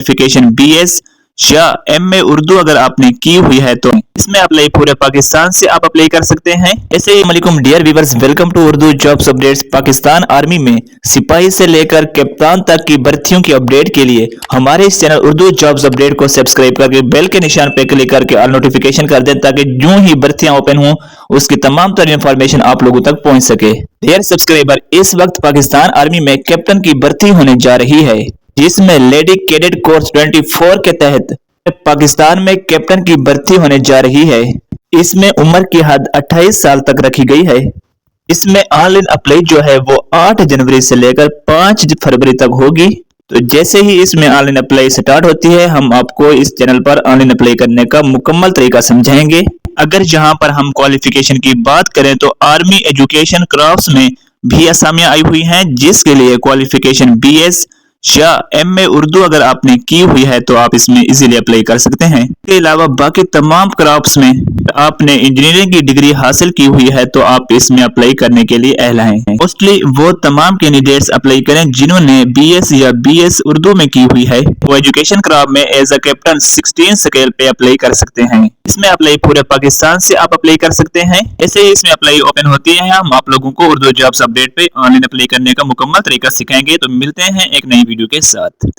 Qualification BS या MA Urdu अगर आपने की हुई है तो इसमें अप्लाई पूरे पाकिस्तान से आप अप्लाई कर सकते हैं। ऐसे ही वालेकुम dear viewers, welcome to Urdu jobs updates. Pakistan army में सिपाही से लेकर कप्तान तक की भर्तियों की अपडेट के लिए हमारे इस चैनल उर्दू जॉब्स अपडेट को सब्सक्राइब करके बेल के निशान पे क्लिक करके ऑल नोटिफिकेशन कर दें, ताकि जो ही भर्तियां ओपन हों उसकी तमाम तरह इंफॉर्मेशन आप लोगों तक पहुंच सके। डियर सब्सक्राइबर, इस वक्त पाकिस्तान आर्मी में कैप्टन की भर्ती होने जा रही है, जिसमें लेडी कैडेट कोर्स 24 के तहत पाकिस्तान में कैप्टन की भर्ती होने जा रही है। इसमें उम्र की हद 28 साल तक रखी गई है। इसमें ऑनलाइन अप्लाई जो है वो 8 जनवरी से लेकर 5 फरवरी तक होगी। तो जैसे ही इसमें ऑनलाइन अप्लाई स्टार्ट होती है, हम आपको इस चैनल पर ऑनलाइन अप्लाई करने का मुकम्मल तरीका समझाएंगे। अगर जहां पर हम क्वालिफिकेशन की बात करें तो आर्मी एजुकेशन क्राफ्ट्स में भी असामियां आई हुई हैं, जिसके लिए क्वालिफिकेशन बीएस या एमए उर्दू अगर आपने की हुई है तो आप इसमें इजीली अप्लाई कर सकते हैं। इसके अलावा बाकी तमाम क्राफ्ट्स में आपने इंजीनियरिंग की डिग्री हासिल की हुई है तो आप इसमें अप्लाई करने के लिए अहल हैं। मोस्टली वो तमाम कैंडिडेट्स अप्लाई करें जिन्होंने बीएस या बीएस उर्दू में की हुई है। वो एजुकेशन क्राफ्ट में एज अ कैप्टन 16 स्केल पे अप्लाई कर सकते हैं। इसमें अप्लाई पूरे पाकिस्तान से आप अप्लाई कर सकते हैं। ऐसे ही इसमें अप्लाई ओपन होती है। हम आप लोगों को उर्दू जॉब्स अपडेट पे ऑनलाइन अप्लाई करने का मुकम्मल तरीका सिखाएंगे। तो मिलते हैं एक नई वीडियो के साथ।